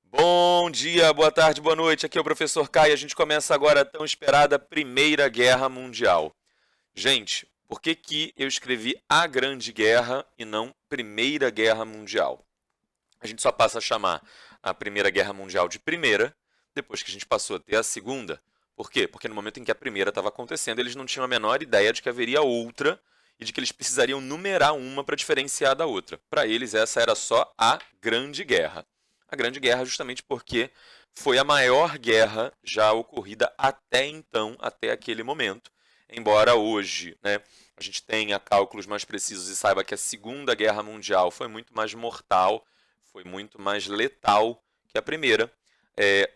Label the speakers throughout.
Speaker 1: Bom dia, boa tarde, boa noite. Aqui é o professor Kai. A gente começa agora a tão esperada Primeira Guerra Mundial. Gente, por que que eu escrevi a Grande Guerra e não Primeira Guerra Mundial? A gente só passa a chamar a Primeira Guerra Mundial de Primeira depois que a gente passou a ter a Segunda. Por quê? Porque no momento em que a Primeira estava acontecendo, eles não tinham a menor ideia de que haveria outra e de que eles precisariam numerar uma para diferenciar da outra. Para eles, essa era só a Grande Guerra. A Grande Guerra justamente porque foi a maior guerra já ocorrida até então, até aquele momento. Embora hoje, né, a gente tenha cálculos mais precisos e saiba que a Segunda Guerra Mundial foi muito mais mortal, foi muito mais letal que a primeira.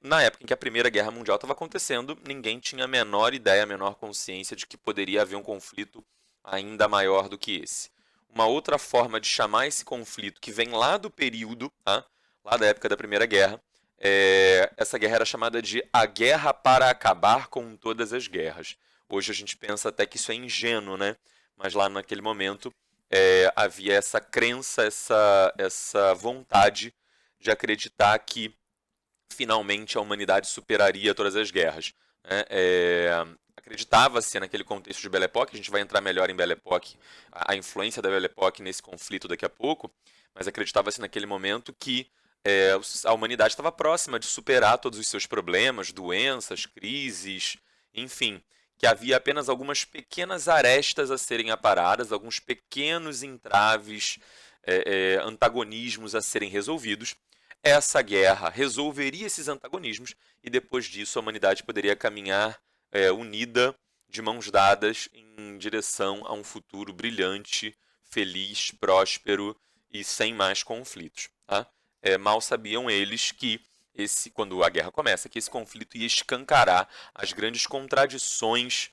Speaker 1: Na época em que a Primeira Guerra Mundial estava acontecendo, ninguém tinha a menor ideia, a menor consciência de que poderia haver um conflito ainda maior do que esse. Uma outra forma de chamar esse conflito, que vem lá do período, tá? Lá da época da Primeira Guerra, essa guerra era chamada de a guerra para acabar com todas as guerras. Hoje a gente pensa até que isso é ingênuo, né? Mas lá naquele momento havia essa crença, essa vontade de acreditar que finalmente a humanidade superaria todas as guerras. Né? Acreditava-se naquele contexto de Belle Époque, a gente vai entrar melhor em Belle Époque, a influência da Belle Époque nesse conflito daqui a pouco, mas acreditava-se naquele momento que a humanidade estava próxima de superar todos os seus problemas, doenças, crises, enfim, que havia apenas algumas pequenas arestas a serem aparadas, alguns pequenos entraves, antagonismos a serem resolvidos. Essa guerra resolveria esses antagonismos e depois disso a humanidade poderia caminhar unida, de mãos dadas, em direção a um futuro brilhante, feliz, próspero e sem mais conflitos. Tá? Mal sabiam eles que quando a guerra começa, que esse conflito ia escancarar as grandes contradições,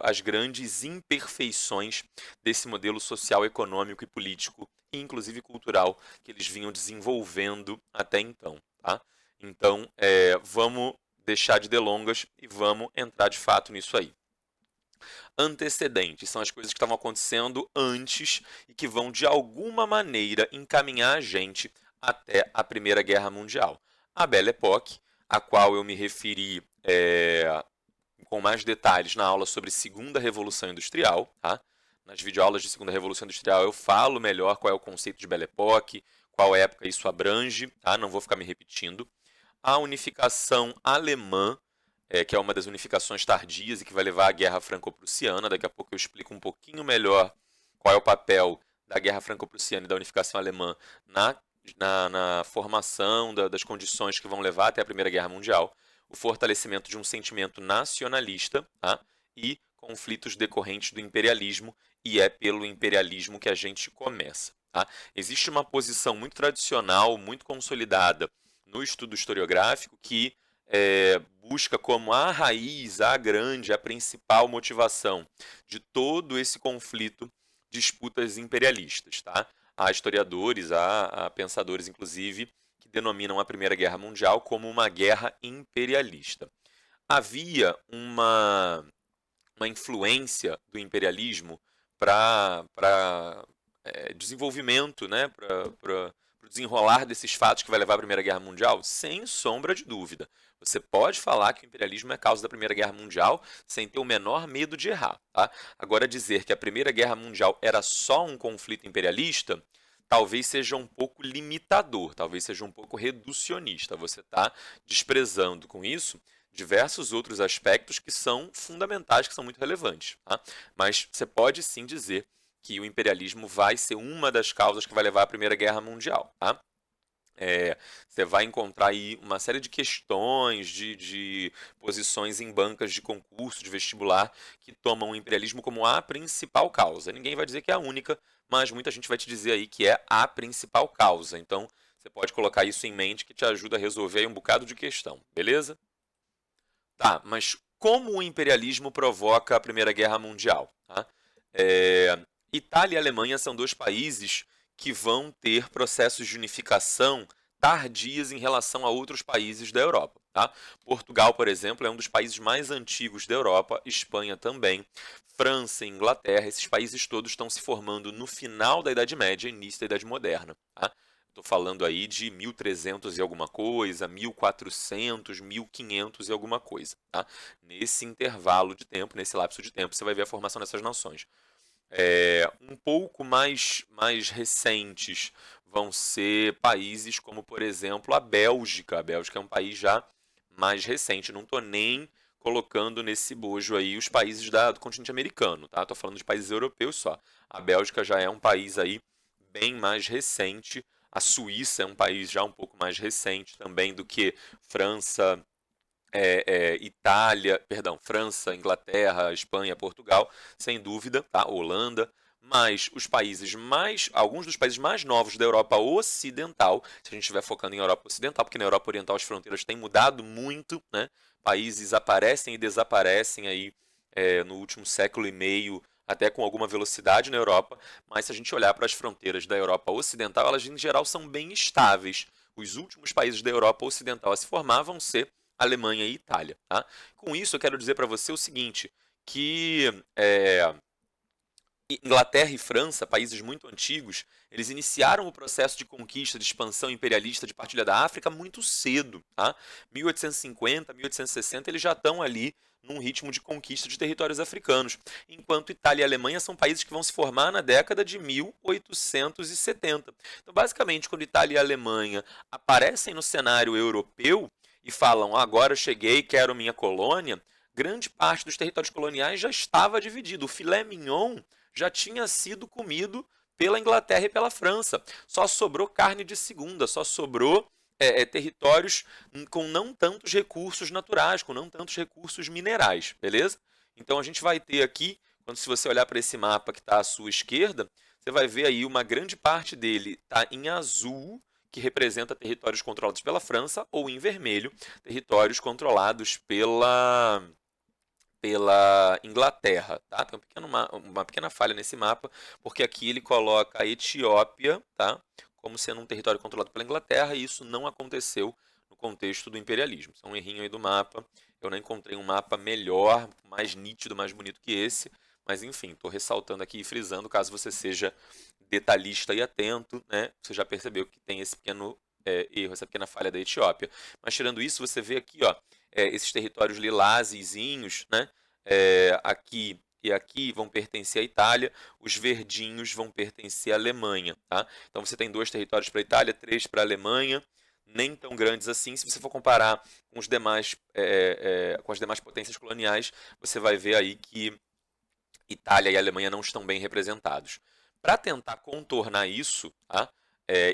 Speaker 1: as grandes imperfeições desse modelo social, econômico e político, e inclusive cultural, que eles vinham desenvolvendo até então. Tá? Então, vamos deixar de delongas e vamos entrar de fato nisso aí. Antecedentes são as coisas que estavam acontecendo antes e que vão de alguma maneira encaminhar a gente até a Primeira Guerra Mundial. A Belle Époque, a qual eu me referi com mais detalhes na aula sobre Segunda Revolução Industrial, tá? Nas videoaulas de Segunda Revolução Industrial eu falo melhor qual é o conceito de Belle Époque, qual época isso abrange, tá? Não vou ficar me repetindo. A unificação alemã, que é uma das unificações tardias e que vai levar à Guerra Franco-Prussiana. Daqui a pouco eu explico um pouquinho melhor qual é o papel da Guerra Franco-Prussiana e da unificação alemã na formação das condições que vão levar até a Primeira Guerra Mundial. O fortalecimento de um sentimento nacionalista, tá? E conflitos decorrentes do imperialismo, e é pelo imperialismo que a gente começa. Tá? Existe uma posição muito tradicional, muito consolidada no estudo historiográfico que busca como a raiz, a grande, a principal motivação de todo esse conflito disputas imperialistas. Tá? Há historiadores, há pensadores, inclusive, que denominam a Primeira Guerra Mundial como uma guerra imperialista. Havia uma influência do imperialismo para desenvolvimento, né, para o desenrolar desses fatos que vai levar à Primeira Guerra Mundial? Sem sombra de dúvida. Você pode falar que o imperialismo é causa da Primeira Guerra Mundial sem ter o menor medo de errar. Tá? Agora, dizer que a Primeira Guerra Mundial era só um conflito imperialista talvez seja um pouco limitador, talvez seja um pouco reducionista. Você está desprezando com isso diversos outros aspectos que são fundamentais, que são muito relevantes. Tá? Mas você pode sim dizer que o imperialismo vai ser uma das causas que vai levar à Primeira Guerra Mundial. Tá? Você vai encontrar aí uma série de questões, de posições em bancas de concurso, de vestibular, que tomam o imperialismo como a principal causa. Ninguém vai dizer que é a única, mas muita gente vai te dizer aí que é a principal causa. Então, você pode colocar isso em mente que te ajuda a resolver aí um bocado de questão, beleza? Tá, mas como o imperialismo provoca a Primeira Guerra Mundial? Tá? É, Itália e Alemanha são dois países que vão ter processos de unificação tardias em relação a outros países da Europa. Tá? Portugal, por exemplo, é um dos países mais antigos da Europa, Espanha também, França e Inglaterra, esses países todos estão se formando no final da Idade Média, início da Idade Moderna. Tá? Estou falando aí de 1300 e alguma coisa, 1400, 1500 e alguma coisa, tá? Nesse intervalo de tempo, nesse lapso de tempo, você vai ver a formação dessas nações. Um pouco mais recentes vão ser países como, por exemplo, a Bélgica. A Bélgica é um país já mais recente. Não estou nem colocando nesse bojo aí os países do continente americano, tá? Estou falando de países europeus só. A Bélgica já é um país aí bem mais recente. A Suíça é um país já um pouco mais recente também do que França, Itália, perdão, França, Inglaterra, Espanha, Portugal, sem dúvida, tá? Holanda, mas alguns dos países mais novos da Europa Ocidental, se a gente estiver focando em Europa Ocidental, porque na Europa Oriental as fronteiras têm mudado muito, né? Países aparecem e desaparecem aí no último século e meio, até com alguma velocidade na Europa, mas se a gente olhar para as fronteiras da Europa Ocidental, elas em geral são bem estáveis. Os últimos países da Europa Ocidental a se formar vão ser Alemanha e Itália. Tá? Com isso, eu quero dizer para você o seguinte, que Inglaterra e França, países muito antigos, eles iniciaram o processo de conquista, de expansão imperialista, de partilha da África muito cedo. Tá? 1850, 1860, eles já estão ali num ritmo de conquista de territórios africanos, enquanto Itália e Alemanha são países que vão se formar na década de 1870. Então, basicamente, quando Itália e Alemanha aparecem no cenário europeu e falam, agora eu cheguei, quero minha colônia, grande parte dos territórios coloniais já estava dividido. O filé mignon já tinha sido comido pela Inglaterra e pela França. Só sobrou carne de segunda, só sobrou territórios com não tantos recursos naturais, com não tantos recursos minerais, beleza? Então a gente vai ter aqui, se você olhar para esse mapa que está à sua esquerda, você vai ver aí uma grande parte dele está em azul, que representa territórios controlados pela França, ou em vermelho, territórios controlados pela Inglaterra, tá? Tem uma pequena falha nesse mapa, porque aqui ele coloca a Etiópia, tá? Como sendo um território controlado pela Inglaterra, e isso não aconteceu no contexto do imperialismo. Isso é um errinho aí do mapa. Eu não encontrei um mapa melhor, mais nítido, mais bonito que esse, mas enfim, estou ressaltando aqui e frisando, caso você seja detalhista e atento, né? Você já percebeu que tem esse pequeno erro, essa pequena falha da Etiópia. Mas tirando isso, você vê aqui, ó, esses territórios lilazezinhos, né? Aqui e aqui vão pertencer à Itália, os verdinhos vão pertencer à Alemanha. Tá? Então você tem 2 territórios para a Itália, 3 para a Alemanha, nem tão grandes assim. Se você for comparar com os demais, com as demais potências coloniais, você vai ver aí que Itália e Alemanha não estão bem representados. Para tentar contornar isso, tá?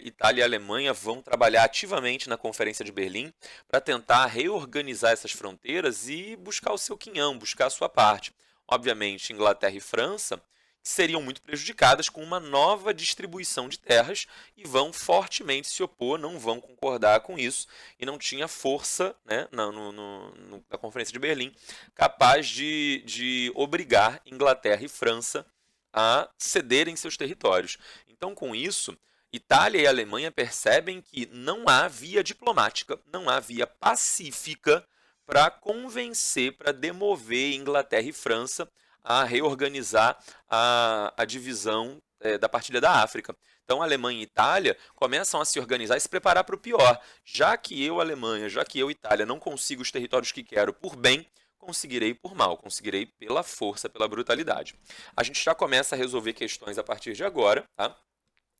Speaker 1: Itália e Alemanha vão trabalhar ativamente na Conferência de Berlim para tentar reorganizar essas fronteiras e buscar o seu quinhão, buscar a sua parte. Obviamente, Inglaterra e França seriam muito prejudicadas com uma nova distribuição de terras e vão fortemente se opor, não vão concordar com isso, e não tinha força, né, na Conferência de Berlim capaz de obrigar Inglaterra e França a cederem seus territórios. Então, com isso, Itália e Alemanha percebem que não há via diplomática, não há via pacífica para convencer, para demover Inglaterra e França a reorganizar a divisão da partilha da África. Então, Alemanha e Itália começam a se organizar e se preparar para o pior. Já que eu, Alemanha, já que eu, Itália, não consigo os territórios que quero por bem, conseguirei por mal, conseguirei pela força, pela brutalidade. A gente já começa a resolver questões a partir de agora, tá?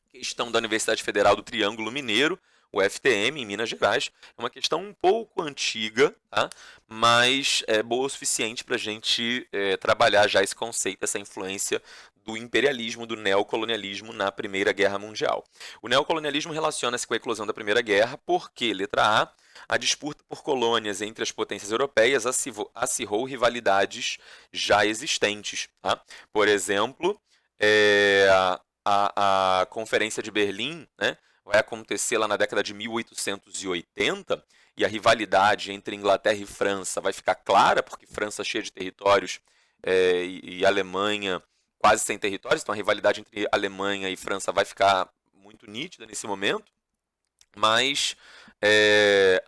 Speaker 1: Questão da Universidade Federal do Triângulo Mineiro, o FTM, em Minas Gerais. É uma questão um pouco antiga, tá? Mas é boa o suficiente para a gente trabalhar já esse conceito, essa influência do imperialismo, do neocolonialismo na Primeira Guerra Mundial. O neocolonialismo relaciona-se com a eclosão da Primeira Guerra porque, letra A disputa por colônias entre as potências europeias acirrou rivalidades já existentes. Tá? Por exemplo, a Conferência de Berlim, né, vai acontecer lá na década de 1880 e a rivalidade entre Inglaterra e França vai ficar clara, porque França cheia de territórios e Alemanha quase sem territórios, então a rivalidade entre Alemanha e França vai ficar muito nítida nesse momento, mas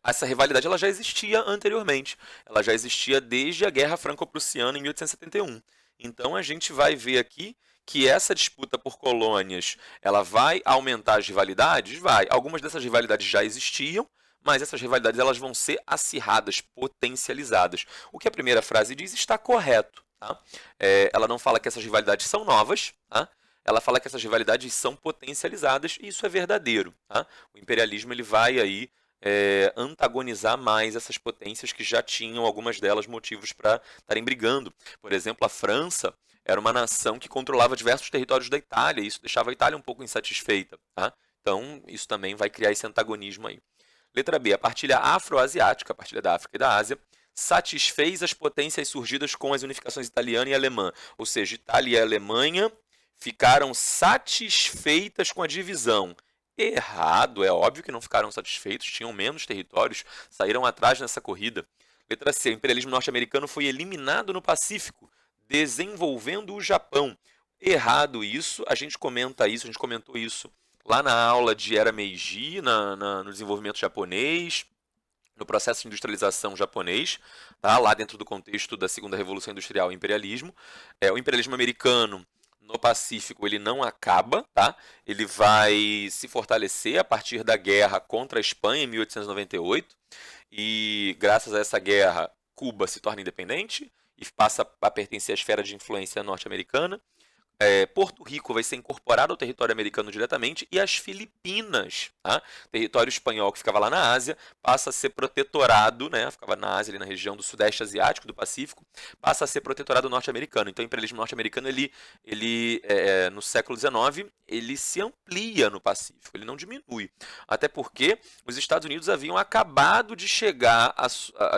Speaker 1: essa rivalidade ela já existia anteriormente, ela já existia desde a Guerra Franco-Prussiana em 1871. Então a gente vai ver aqui Que essa disputa por colônias, ela vai aumentar as rivalidades? Vai. Algumas dessas rivalidades já existiam, mas essas rivalidades elas vão ser acirradas, potencializadas. O que a primeira frase diz está correto. Tá? Ela não fala que essas rivalidades são novas, tá? Ela fala que essas rivalidades são potencializadas, e isso é verdadeiro. Tá? O imperialismo ele vai aí antagonizar mais essas potências que já tinham, algumas delas, motivos para estarem brigando. Por exemplo, a França era uma nação que controlava diversos territórios da Itália, e isso deixava a Itália um pouco insatisfeita. Tá? Então, isso também vai criar esse antagonismo aí. Letra B, a partilha afroasiática, a partilha da África e da Ásia, satisfez as potências surgidas com as unificações italiana e alemã. Ou seja, Itália e Alemanha ficaram satisfeitas com a divisão. Errado, é óbvio que não ficaram satisfeitos, tinham menos territórios, saíram atrás nessa corrida. Letra C, o imperialismo norte-americano foi eliminado no Pacífico, desenvolvendo o Japão. Errado isso, a gente comentou isso lá na aula de Era Meiji, no desenvolvimento japonês, no processo de industrialização japonês, tá? Lá dentro do contexto da Segunda Revolução Industrial e Imperialismo. O imperialismo americano no Pacífico ele não acaba, tá? Ele vai se fortalecer a partir da guerra contra a Espanha em 1898, e graças a essa guerra Cuba se torna independente e passa a pertencer à esfera de influência norte-americana. Porto Rico vai ser incorporado ao território americano diretamente, e as Filipinas, tá? Território espanhol que ficava lá na Ásia, passa a ser protetorado, né? Ficava na Ásia, ali na região do Sudeste Asiático, do Pacífico, passa a ser protetorado norte-americano. Então o imperialismo norte-americano, no século XIX, ele se amplia no Pacífico, ele não diminui. Até porque os Estados Unidos haviam acabado de chegar,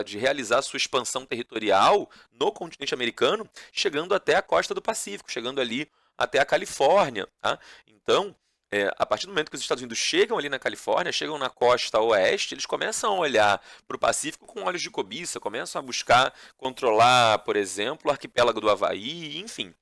Speaker 1: de realizar a sua expansão territorial no continente americano, chegando até a costa do Pacífico, chegando ali até a Califórnia. Tá? Então, a partir do momento que os Estados Unidos chegam ali na Califórnia, chegam na costa oeste, eles começam a olhar para o Pacífico com olhos de cobiça, começam a buscar controlar, por exemplo, o arquipélago do Havaí, enfim.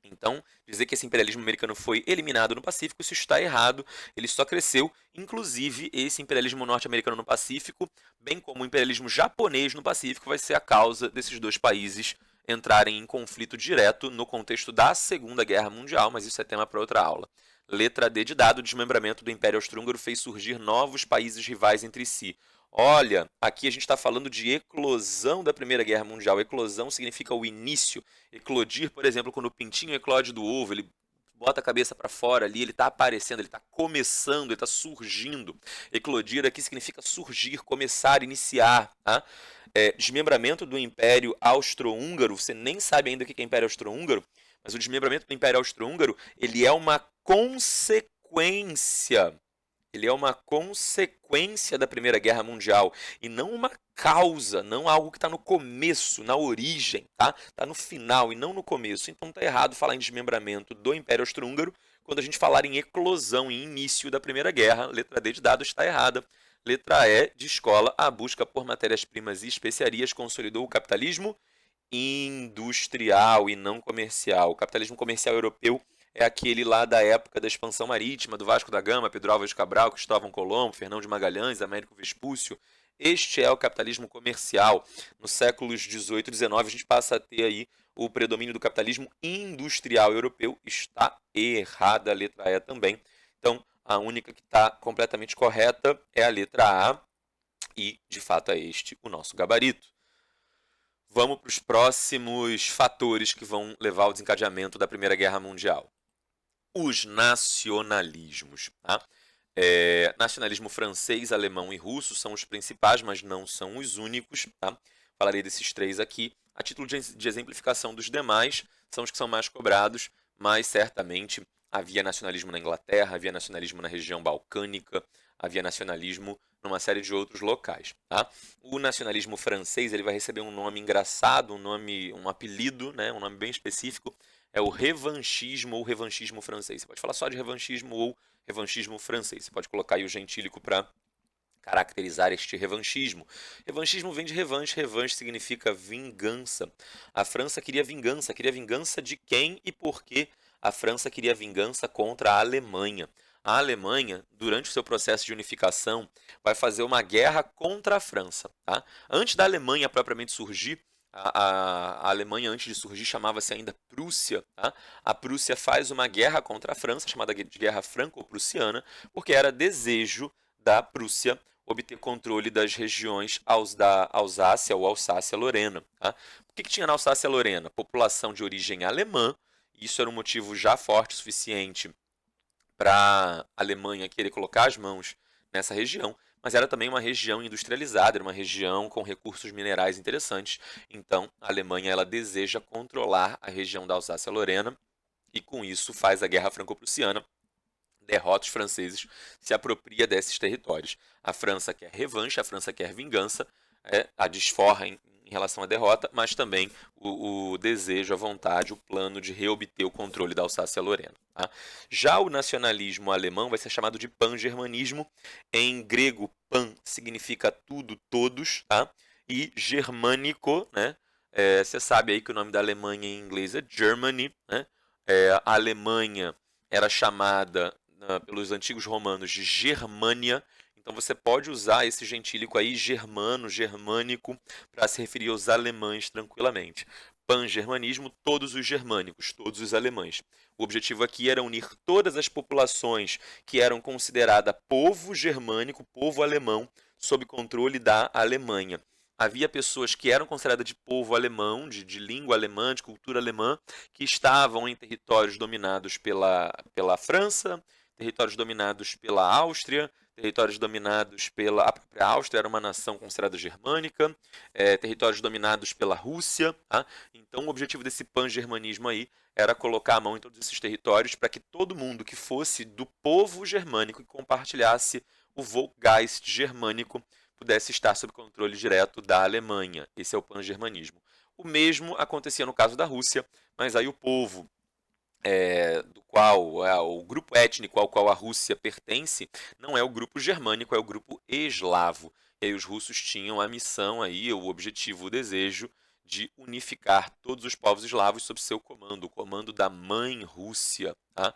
Speaker 1: Então, dizer que esse imperialismo americano foi eliminado no Pacífico, isso está errado, ele só cresceu. Inclusive, esse imperialismo norte-americano no Pacífico, bem como o imperialismo japonês no Pacífico, vai ser a causa desses dois países entrarem em conflito direto no contexto da Segunda Guerra Mundial, mas isso é tema para outra aula. Letra D de dado, o desmembramento do Império Austro-Húngaro fez surgir novos países rivais entre si. Olha, aqui a gente está falando de eclosão da Primeira Guerra Mundial. Eclosão significa o início. Eclodir, por exemplo, quando o pintinho eclode do ovo, ele bota a cabeça para fora ali, ele está aparecendo, ele está começando, ele está surgindo. Eclodir aqui significa surgir, começar, iniciar. Tá? Desmembramento do Império Austro-Húngaro, você nem sabe ainda o que é Império Austro-Húngaro, mas o desmembramento do Império Austro-Húngaro, ele é uma consequência. Ele é uma consequência da Primeira Guerra Mundial e não uma causa, não algo que está no começo, na origem, tá? Está no final e não no começo. Então está errado falar em desmembramento do Império Austro-Húngaro quando a gente falar em eclosão e início da Primeira Guerra. Letra D de dados está errada. Letra E de escola, a busca por matérias-primas e especiarias consolidou o capitalismo industrial e não comercial. O capitalismo comercial europeu é aquele lá da época da expansão marítima, do Vasco da Gama, Pedro Álvares Cabral, Cristóvão Colombo, Fernão de Magalhães, Américo Vespúcio. Este é o capitalismo comercial. Nos séculos 18 e 19, a gente passa a ter aí o predomínio do capitalismo industrial europeu. Está errada a letra E também. Então, a única que está completamente correta é a letra A, e, de fato, é este o nosso gabarito. Vamos para os próximos fatores que vão levar ao desencadeamento da Primeira Guerra Mundial. Os nacionalismos. Tá? Nacionalismo francês, alemão e russo são os principais, mas não são os únicos. Tá? Falarei desses três aqui. A título de exemplificação dos demais, são os que são mais cobrados, mas certamente havia nacionalismo na Inglaterra, havia nacionalismo na região balcânica, havia nacionalismo numa série de outros locais. Tá? O nacionalismo francês ele vai receber um nome engraçado, um apelido, né, um nome bem específico, é o revanchismo ou revanchismo francês. Você pode falar só de revanchismo ou revanchismo francês. Você pode colocar aí o gentílico para caracterizar este revanchismo. Revanchismo vem de revanche, revanche significa vingança. A França queria vingança de quem e por que a França queria vingança contra a Alemanha. A Alemanha, durante o seu processo de unificação, vai fazer uma guerra contra a França. Tá? Antes da Alemanha propriamente surgir, A Alemanha, antes de surgir, chamava-se ainda Prússia. Tá? A Prússia faz uma guerra contra a França, chamada de Guerra Franco-Prussiana, porque era desejo da Prússia obter controle das regiões da Alsácia ou Alsácia-Lorena. Tá? O que tinha na Alsácia-Lorena? População de origem alemã. Isso era um motivo já forte o suficiente para a Alemanha querer colocar as mãos nessa região, mas era também uma região industrializada, era uma região com recursos minerais interessantes. Então, a Alemanha ela deseja controlar a região da Alsácia-Lorena e com isso faz a Guerra Franco-Prussiana, derrota os franceses, se apropria desses territórios. A França quer revanche, a França quer vingança, a desforra em relação à derrota, mas também o desejo, a vontade, o plano de reobter o controle da Alsácia-Lorena. Tá? Já o nacionalismo alemão vai ser chamado de pangermanismo. Em grego, pan significa tudo, todos, tá? E germânico, né? Você sabe aí que o nome da Alemanha em inglês é Germany, né? A Alemanha era chamada pelos antigos romanos de Germânia. Então você pode usar esse gentílico aí, germano, germânico, para se referir aos alemães tranquilamente. Pan-germanismo, todos os germânicos, todos os alemães. O objetivo aqui era unir todas as populações que eram consideradas povo germânico, povo alemão, sob controle da Alemanha. Havia pessoas que eram consideradas de povo alemão, de língua alemã, de cultura alemã, que estavam em territórios dominados pela França, territórios dominados pela Áustria, territórios dominados pela a própria Áustria, era uma nação considerada germânica, territórios dominados pela Rússia. Tá? Então, o objetivo desse pan-germanismo aí era colocar a mão em todos esses territórios para que todo mundo que fosse do povo germânico e compartilhasse o Volksgeist germânico pudesse estar sob controle direto da Alemanha. Esse é o pan-germanismo. O mesmo acontecia no caso da Rússia, mas aí o povo do qual o grupo étnico ao qual a Rússia pertence não é o grupo germânico, é o grupo eslavo. E aí os russos tinham a missão aí, o objetivo, o desejo de unificar todos os povos eslavos sob seu comando, o comando da mãe Rússia. Tá?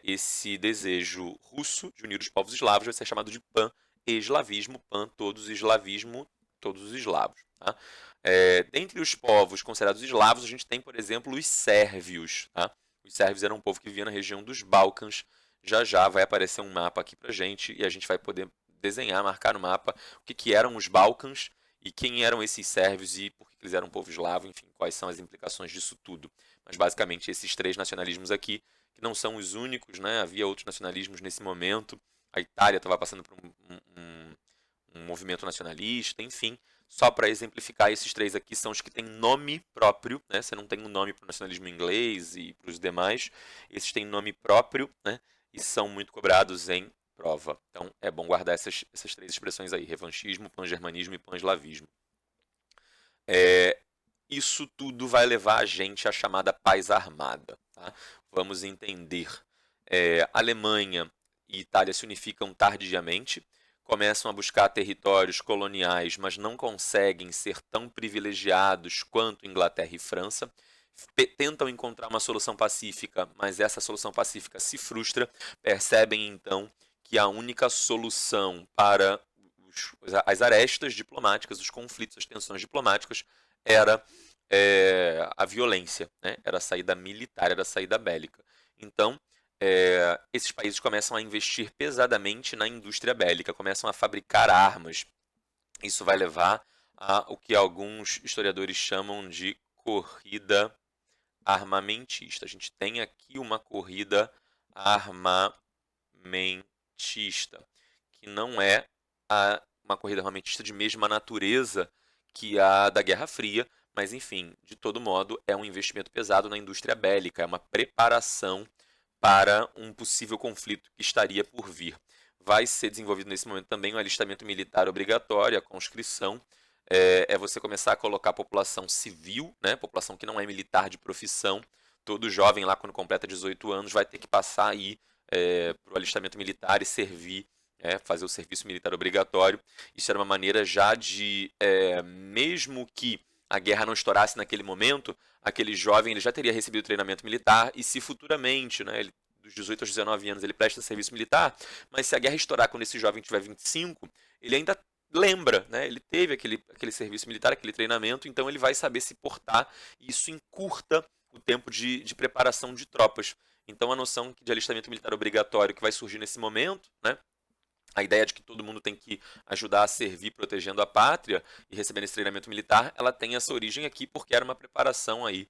Speaker 1: Esse desejo russo de unir os povos eslavos vai ser chamado de pan-eslavismo, pan todos eslavismo, todos os eslavos. Tá? Dentre os povos considerados eslavos, a gente tem, por exemplo, os sérvios. Tá? Os sérvios eram um povo que vivia na região dos Balcãs. Já já vai aparecer um mapa aqui pra gente e a gente vai poder desenhar, marcar no mapa o que eram os Balcãs e quem eram esses sérvios e por que eles eram um povo eslavo, enfim, quais são as implicações disso tudo. Mas basicamente esses três nacionalismos aqui, que não são os únicos, né? Havia outros nacionalismos nesse momento. A Itália estava passando por um movimento nacionalista, enfim. Só para exemplificar, esses três aqui são os que têm nome próprio, né? Você não tem um nome para o nacionalismo inglês e para os demais. Esses têm nome próprio, né? E são muito cobrados em prova. Então é bom guardar essas três expressões aí: revanchismo, pan-germanismo e pan-eslavismo. Isso tudo vai levar a gente à chamada paz armada. Tá? Vamos entender. Alemanha e Itália se unificam tardiamente, começam a buscar territórios coloniais, mas não conseguem ser tão privilegiados quanto Inglaterra e França. Tentam encontrar uma solução pacífica, mas essa solução pacífica se frustra. Percebem então que a única solução para as arestas diplomáticas, os conflitos, as tensões diplomáticas, era a violência, né? Era a saída militar, era a saída bélica. Então, esses países começam a investir pesadamente na indústria bélica, começam a fabricar armas. Isso vai levar a o que alguns historiadores chamam de corrida armamentista. A gente tem aqui uma corrida armamentista, que não é uma corrida armamentista de mesma natureza que a da Guerra Fria, mas enfim, de todo modo, é um investimento pesado na indústria bélica, é uma preparação para um possível conflito que estaria por vir. Vai ser desenvolvido nesse momento também um alistamento militar obrigatório, a conscrição. Você começar a colocar a população civil, né, população que não é militar de profissão. Todo jovem lá, quando completa 18 anos, vai ter que passar aí para o alistamento militar e servir, fazer o serviço militar obrigatório. Isso era uma maneira já de, mesmo que a guerra não estourasse naquele momento, aquele jovem ele já teria recebido treinamento militar e se futuramente, né, dos 18 aos 19 anos, ele presta serviço militar, mas se a guerra estourar quando esse jovem tiver 25, ele ainda lembra, né? Ele teve aquele serviço militar, aquele treinamento, então ele vai saber se portar, e isso encurta o tempo de preparação de tropas. Então a noção de alistamento militar obrigatório que vai surgir nesse momento, né? A ideia de que todo mundo tem que ajudar a servir protegendo a pátria e recebendo esse treinamento militar, ela tem essa origem aqui porque era uma preparação aí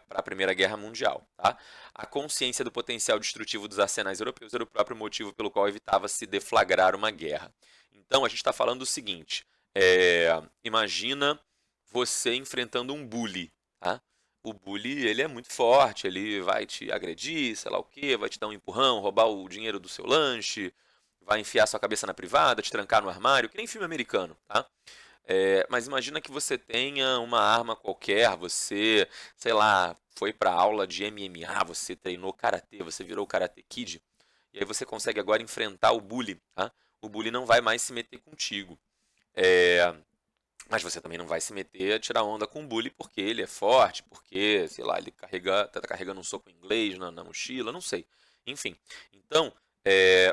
Speaker 1: para a Primeira Guerra Mundial. Tá? A consciência do potencial destrutivo dos arsenais europeus era o próprio motivo pelo qual evitava-se deflagrar uma guerra. Então, a gente está falando do seguinte, imagina você enfrentando um bully. Tá? O bully, ele é muito forte, ele vai te agredir, sei lá o quê, vai te dar um empurrão, roubar o dinheiro do seu lanche, vai enfiar sua cabeça na privada, te trancar no armário, que nem filme americano, tá? Mas imagina que você tenha uma arma qualquer, você, sei lá, foi para aula de MMA, você treinou karatê, você virou Karate Kid, e aí você consegue agora enfrentar o bully, tá? O bully não vai mais se meter contigo. Mas você também não vai se meter a tirar onda com o bully porque ele é forte, porque, sei lá, ele tá carregando um soco inglês na mochila, não sei. Enfim, então,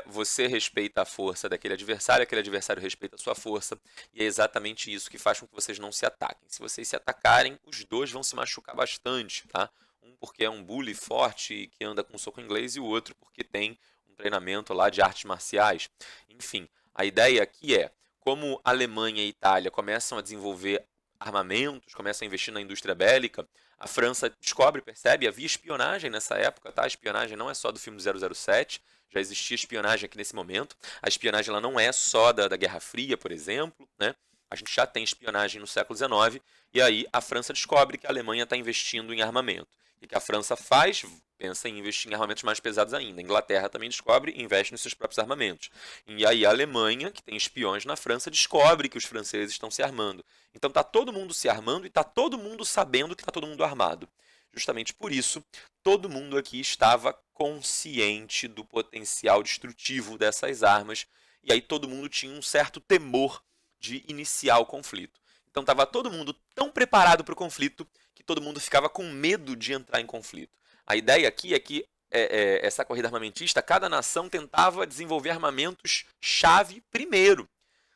Speaker 1: você respeita a força daquele adversário, aquele adversário respeita a sua força, e é exatamente isso que faz com que vocês não se ataquem. Se vocês se atacarem, os dois vão se machucar bastante, tá? Um porque é um bully forte que anda com um soco inglês, e o outro porque tem um treinamento lá de artes marciais. Enfim, a ideia aqui é, como a Alemanha e a Itália começam a desenvolver armamentos, começam a investir na indústria bélica, a França descobre, percebe, havia espionagem nessa época, tá? A espionagem não é só do filme 007, já existia espionagem aqui nesse momento. A espionagem ela não é só da Guerra Fria, por exemplo, né? A gente já tem espionagem no século XIX, e aí a França descobre que a Alemanha está investindo em armamento. O que a França faz? Pensa em investir em armamentos mais pesados ainda. A Inglaterra também descobre e investe nos seus próprios armamentos. E aí a Alemanha, que tem espiões na França, descobre que os franceses estão se armando. Então está todo mundo se armando e está todo mundo sabendo que está todo mundo armado. Justamente por isso, todo mundo aqui estava consciente do potencial destrutivo dessas armas, e aí todo mundo tinha um certo temor de iniciar o conflito. Então estava todo mundo tão preparado para o conflito que todo mundo ficava com medo de entrar em conflito. A ideia aqui é que essa corrida armamentista, cada nação tentava desenvolver armamentos-chave primeiro.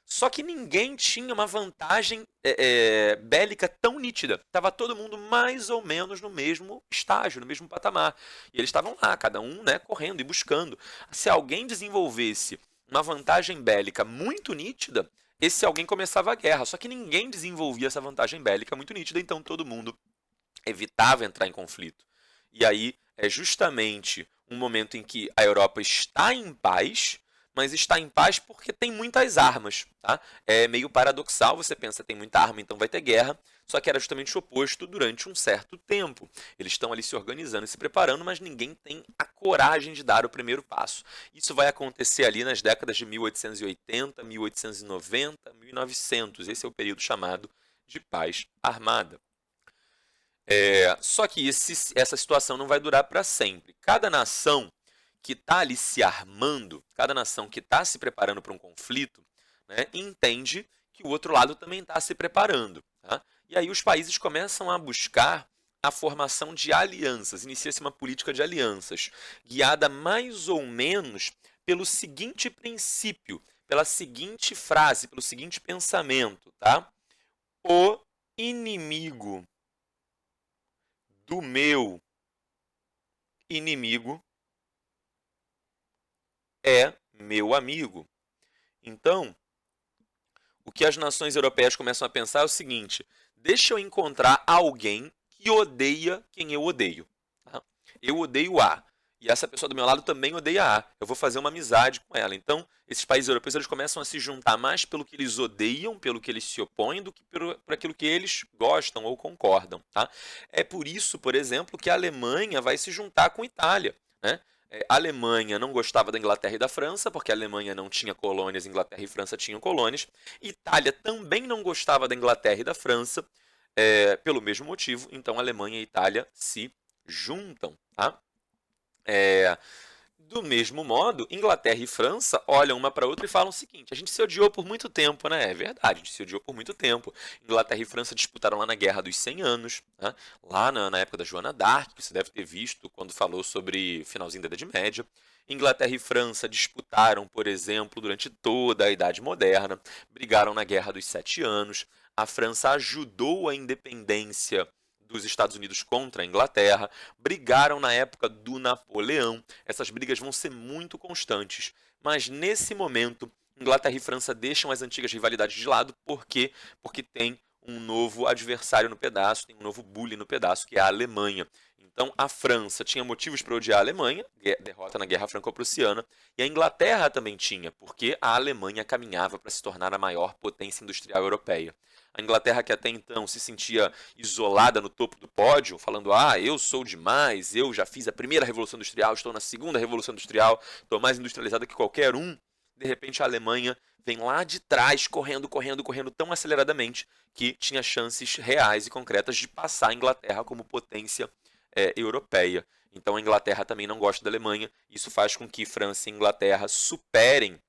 Speaker 1: Só que ninguém tinha uma vantagem bélica tão nítida. Estava todo mundo mais ou menos no mesmo estágio, no mesmo patamar. E eles estavam lá, cada um, né, correndo e buscando. Se alguém desenvolvesse uma vantagem bélica muito nítida, esse alguém começava a guerra. Só que ninguém desenvolvia essa vantagem bélica muito nítida, então todo mundo evitava entrar em conflito. E aí é justamente um momento em que a Europa está em paz, mas está em paz porque tem muitas armas. Tá? É meio paradoxal, você pensa tem muita arma, então vai ter guerra, só que era justamente o oposto durante um certo tempo. Eles estão ali se organizando e se preparando, mas ninguém tem a coragem de dar o primeiro passo. Isso vai acontecer ali nas décadas de 1880, 1890, 1900. Esse é o período chamado de paz armada. Só que essa situação não vai durar para sempre. Cada nação que está ali se armando, cada nação que está se preparando para um conflito, né, entende que o outro lado também está se preparando. Tá? E aí os países começam a buscar a formação de alianças. Inicia-se uma política de alianças, guiada mais ou menos pelo seguinte princípio, pela seguinte frase, pelo seguinte pensamento. Tá? O inimigo do meu inimigo é meu amigo. Então, o que as nações europeias começam a pensar é o seguinte: deixa eu encontrar alguém que odeia quem eu odeio. Tá? Eu odeio A. E essa pessoa do meu lado também odeia A. Eu vou fazer uma amizade com ela. Então, esses países europeus eles começam a se juntar mais pelo que eles odeiam, pelo que eles se opõem, do que por aquilo que eles gostam ou concordam. Tá? É por isso, por exemplo, que a Alemanha vai se juntar com a Itália. Né? A Alemanha não gostava da Inglaterra e da França, porque a Alemanha não tinha colônias, Inglaterra e França tinham colônias. Itália também não gostava da Inglaterra e da França, pelo mesmo motivo. Então, a Alemanha e a Itália se juntam. Tá? Do mesmo modo, Inglaterra e França olham uma para outra e falam o seguinte: a gente se odiou por muito tempo, né? É verdade, a gente se odiou por muito tempo. Inglaterra e França disputaram lá na Guerra dos 100 Anos, né? Lá na época da Joana d'Arc, que você deve ter visto quando falou sobre finalzinho da Idade Média. Inglaterra e França disputaram, por exemplo, durante toda a Idade Moderna, brigaram na Guerra dos 7 Anos. A França ajudou a independência dos Estados Unidos contra a Inglaterra, brigaram na época do Napoleão. Essas brigas vão ser muito constantes, mas nesse momento, Inglaterra e França deixam as antigas rivalidades de lado, por quê? Porque tem um novo adversário no pedaço, tem um novo bully no pedaço, que é a Alemanha. Então a França tinha motivos para odiar a Alemanha, derrota na Guerra Franco-Prussiana, e a Inglaterra também tinha, porque a Alemanha caminhava para se tornar a maior potência industrial europeia. A Inglaterra, que até então se sentia isolada no topo do pódio, falando: ah, eu sou demais, eu já fiz a primeira Revolução Industrial, estou na segunda Revolução Industrial, estou mais industrializada que qualquer um. De repente a Alemanha vem lá de trás, correndo, correndo, correndo tão aceleradamente que tinha chances reais e concretas de passar a Inglaterra como potência europeia. Então a Inglaterra também não gosta da Alemanha. Isso faz com que França e Inglaterra superem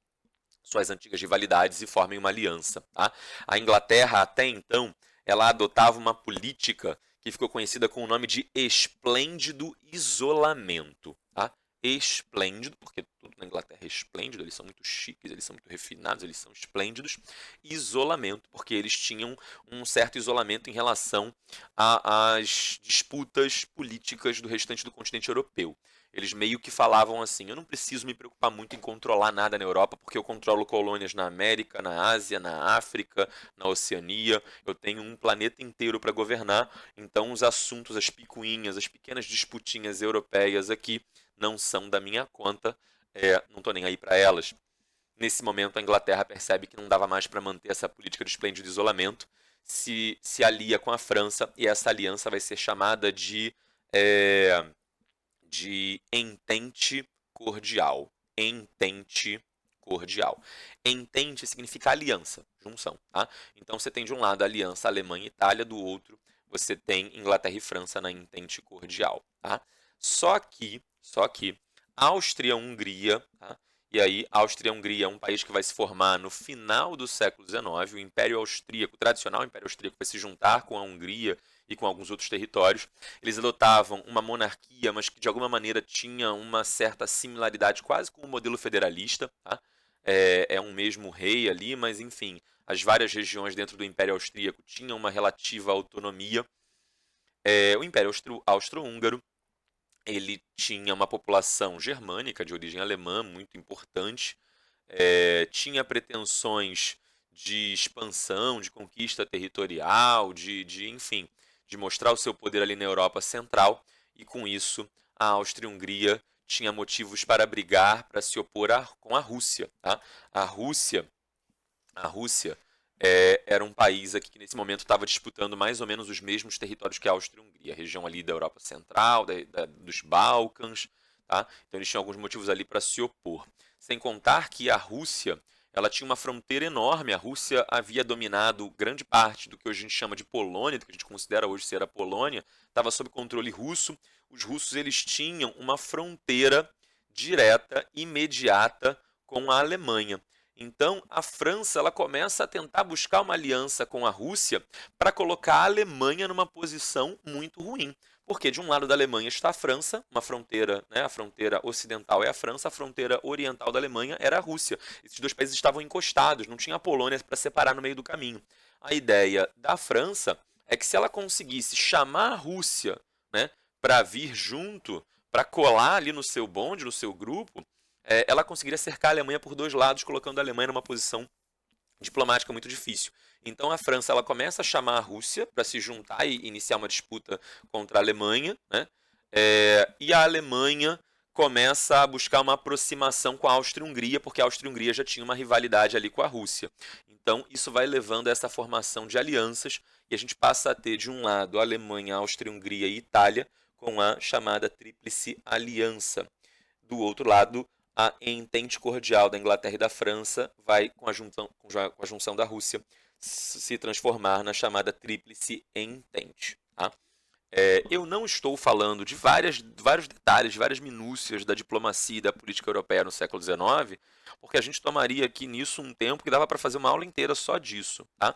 Speaker 1: suas antigas rivalidades e formem uma aliança. Tá? A Inglaterra, até então, ela adotava uma política que ficou conhecida com o nome de esplêndido isolamento. Tá? Esplêndido, porque tudo na Inglaterra é esplêndido, eles são muito chiques, eles são muito refinados, eles são esplêndidos. Isolamento, porque eles tinham um certo isolamento em relação às disputas políticas do restante do continente europeu. Eles meio que falavam assim: eu não preciso me preocupar muito em controlar nada na Europa, porque eu controlo colônias na América, na Ásia, na África, na Oceania. Eu tenho um planeta inteiro para governar, então os assuntos, as picuinhas, as pequenas disputinhas europeias aqui não são da minha conta, não estou nem aí para elas. Nesse momento, a Inglaterra percebe que não dava mais para manter essa política de esplêndido isolamento, se alia com a França, e essa aliança vai ser chamada de entente cordial. Entente cordial. Entente significa aliança, junção. Tá? Então você tem de um lado a aliança Alemanha e Itália, do outro você tem Inglaterra e França na entente cordial. Tá? Só que Áustria-Hungria, tá? E aí Áustria-Hungria é um país que vai se formar no final do século XIX, o Império Austríaco, o tradicional Império Austríaco, vai se juntar com a Hungria e com alguns outros territórios. Eles adotavam uma monarquia, mas que de alguma maneira tinha uma certa similaridade quase com o modelo federalista. Tá? É um mesmo rei ali, mas enfim, as várias regiões dentro do Império Austríaco tinham uma relativa autonomia. O Império Austro-Húngaro, ele tinha uma população germânica de origem alemã muito importante, tinha pretensões de expansão, de conquista territorial, enfim, de mostrar o seu poder ali na Europa Central, e com isso a Áustria-Hungria tinha motivos para brigar, para se opor com a Rússia. Tá? A Rússia, a Rússia era um país aqui que nesse momento estava disputando mais ou menos os mesmos territórios que a Áustria-Hungria, a região ali da Europa Central, dos Balcãs. Tá? Então eles tinham alguns motivos ali para se opor. Sem contar que a Rússia, ela tinha uma fronteira enorme. A Rússia havia dominado grande parte do que hoje a gente chama de Polônia, do que a gente considera hoje ser a Polônia, estava sob controle russo. Os russos, eles tinham uma fronteira direta, imediata com a Alemanha. Então, a França, ela começa a tentar buscar uma aliança com a Rússia para colocar a Alemanha numa posição muito ruim. Porque de um lado da Alemanha está a França, uma fronteira, né, a fronteira ocidental é a França, a fronteira oriental da Alemanha era a Rússia. Esses dois países estavam encostados, não tinha a Polônia para separar no meio do caminho. A ideia da França é que se ela conseguisse chamar a Rússia, né, para vir junto, para colar ali no seu bonde, no seu grupo, ela conseguiria cercar a Alemanha por dois lados, colocando a Alemanha numa posição diplomática muito difícil. Então a França, ela começa a chamar a Rússia para se juntar e iniciar uma disputa contra a Alemanha, né? E a Alemanha começa a buscar uma aproximação com a Áustria-Hungria, porque a Áustria-Hungria já tinha uma rivalidade ali com a Rússia. Então isso vai levando a essa formação de alianças, e a gente passa a ter de um lado a Alemanha, a Áustria-Hungria e Itália, com a chamada Tríplice Aliança. Do outro lado, a entente cordial da Inglaterra e da França vai, com a junção da Rússia, se transformar na chamada Tríplice Entente. Tá? Eu não estou falando de vários detalhes, de várias minúcias da diplomacia e da política europeia no século XIX, porque a gente tomaria aqui nisso um tempo que dava para fazer uma aula inteira só disso, tá?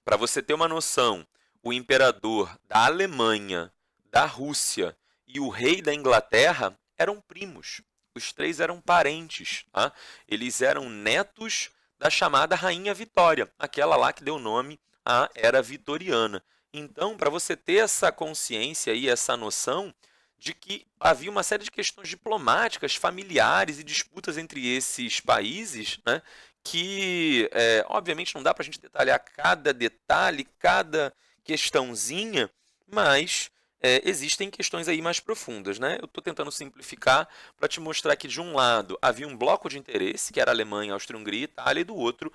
Speaker 1: Para você ter uma noção, o imperador da Alemanha, da Rússia e o rei da Inglaterra eram primos. Os três eram parentes, tá? Eles eram netos da chamada Rainha Vitória, aquela lá que deu nome à Era Vitoriana. Então, para você ter essa consciência e essa noção de que havia uma série de questões diplomáticas, familiares e disputas entre esses países, né, que, obviamente, não dá para a gente detalhar cada detalhe, cada questãozinha, mas existem questões aí mais profundas, né? Eu estou tentando simplificar para te mostrar que, de um lado, havia um bloco de interesse, que era a Alemanha, Áustria-Hungria e Itália, e do outro,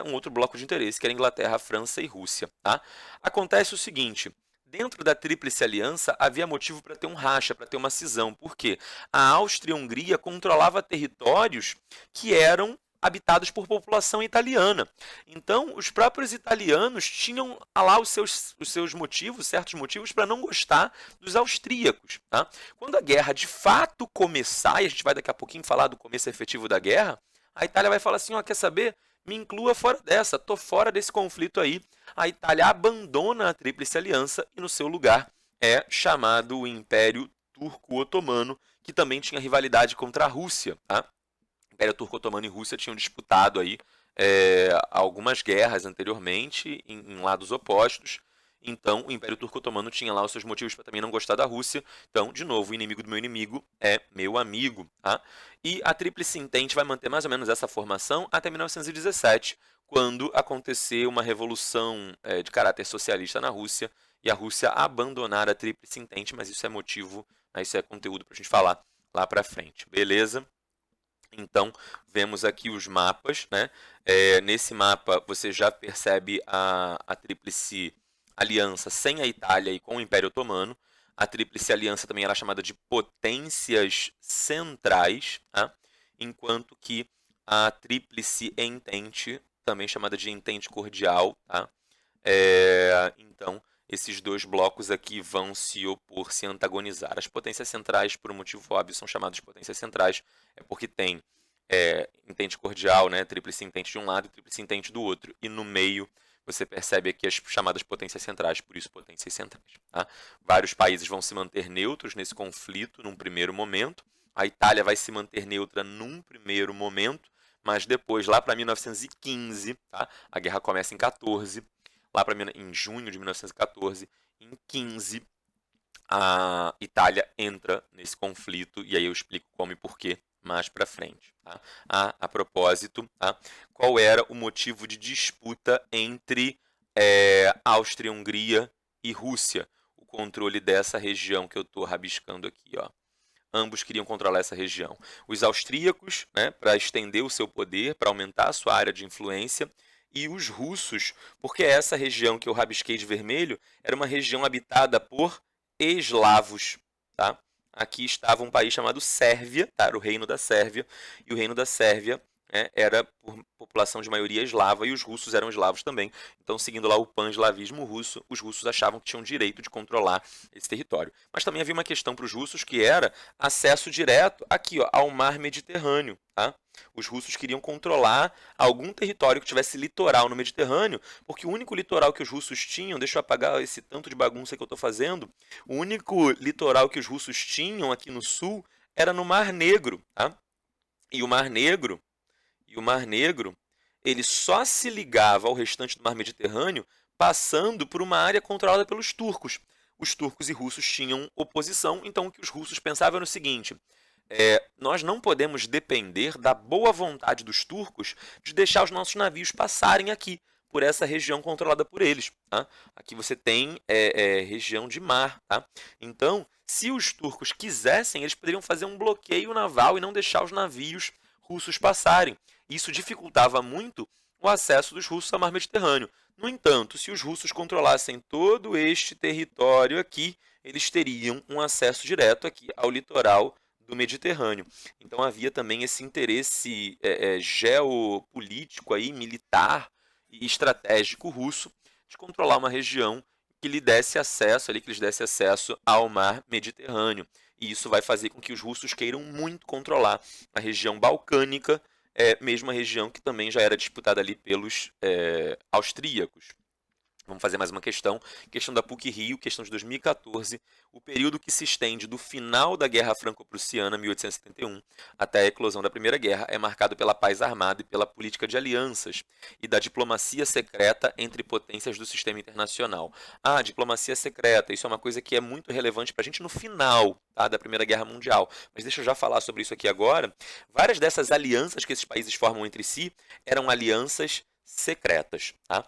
Speaker 1: um outro bloco de interesse, que era a Inglaterra, França e Rússia. Tá? Acontece o seguinte. Dentro da Tríplice Aliança havia motivo para ter um racha, para ter uma cisão. Por quê? A Áustria e a Hungria controlava territórios que eram habitados por população italiana. Então, os próprios italianos tinham lá os seus motivos, certos motivos, para não gostar dos austríacos. Tá? Quando a guerra de fato começar, e a gente vai daqui a pouquinho falar do começo efetivo da guerra, a Itália vai falar assim, ó, quer saber? Me inclua fora dessa, tô fora desse conflito aí. A Itália abandona a Tríplice Aliança e no seu lugar é chamado o Império Turco-Otomano, que também tinha rivalidade contra a Rússia. Tá? O Império Turco-Otomano e Rússia tinham disputado aí algumas guerras anteriormente em lados opostos. Então, o Império Turco-Otomano tinha lá os seus motivos para também não gostar da Rússia. Então, de novo, o inimigo do meu inimigo é meu amigo. Tá? E a Tríplice Entente vai manter mais ou menos essa formação até 1917, quando aconteceu uma revolução de caráter socialista na Rússia e a Rússia abandonar a Tríplice Entente, mas isso é motivo, isso é conteúdo para a gente falar lá para frente. Beleza? Então, vemos aqui os mapas, né? Nesse mapa, você já percebe a Tríplice Aliança sem a Itália e com o Império Otomano. A Tríplice Aliança também era chamada de potências centrais, tá? Enquanto que a Tríplice Entente, também chamada de Entente Cordial, tá? Então, esses dois blocos aqui vão se opor, se antagonizar. As potências centrais, por um motivo óbvio, são chamadas de potências centrais, porque tem entente cordial, né, tríplice entente de um lado e tríplice entente do outro. E no meio você percebe aqui as chamadas potências centrais, por isso potências centrais. Tá? Vários países vão se manter neutros nesse conflito num primeiro momento. A Itália vai se manter neutra num primeiro momento, mas depois, lá para 1915, tá? A guerra começa em 14, lá para em junho de 1914, em 15, a Itália entra nesse conflito, e aí eu explico como e porquê mais para frente. Tá? A propósito, tá? Qual era o motivo de disputa entre Áustria-Hungria e Rússia? O controle dessa região que eu estou rabiscando aqui. Ó. Ambos queriam controlar essa região. Os austríacos, né, para estender o seu poder, para aumentar a sua área de influência, e os russos, porque essa região que eu rabisquei de vermelho era uma região habitada por eslavos. Tá? Aqui estava um país chamado Sérvia, tá? Era o reino da Sérvia, e o reino da Sérvia era por população de maioria eslava, e os russos eram eslavos também. Então, seguindo lá o pan-eslavismo russo, os russos achavam que tinham direito de controlar esse território. Mas também havia uma questão para os russos que era acesso direto aqui, ó, ao mar Mediterrâneo. Tá? Os russos queriam controlar algum território que tivesse litoral no Mediterrâneo, porque o único litoral que os russos tinham, deixa eu apagar esse tanto de bagunça que eu estou fazendo, o único litoral que os russos tinham aqui no sul era no Mar Negro. Tá? E o Mar Negro, ele só se ligava ao restante do Mar Mediterrâneo passando por uma área controlada pelos turcos. Os turcos e russos tinham oposição, então o que os russos pensavam era o seguinte: nós não podemos depender da boa vontade dos turcos de deixar os nossos navios passarem aqui, por essa região controlada por eles. Tá? Aqui você tem região de mar. Tá? Então, se os turcos quisessem, eles poderiam fazer um bloqueio naval e não deixar os navios russos passarem. Isso dificultava muito o acesso dos russos ao mar Mediterrâneo. No entanto, se os russos controlassem todo este território aqui, eles teriam um acesso direto aqui ao litoral do Mediterrâneo. Então havia também esse interesse geopolítico aí, militar e estratégico russo de controlar uma região que lhe desse acesso ali, que lhes desse acesso ao mar Mediterrâneo. E isso vai fazer com que os russos queiram muito controlar a região balcânica, mesmo a região que também já era disputada ali pelos austríacos. Vamos fazer mais uma questão da PUC-Rio, questão de 2014, o período que se estende do final da Guerra Franco-Prussiana, 1871, até a eclosão da Primeira Guerra, é marcado pela paz armada e pela política de alianças e da diplomacia secreta entre potências do sistema internacional. Ah, diplomacia secreta, isso é uma coisa que é muito relevante para a gente no final, tá, da Primeira Guerra Mundial, mas deixa eu já falar sobre isso aqui agora. Várias dessas alianças que esses países formam entre si eram alianças secretas, tá?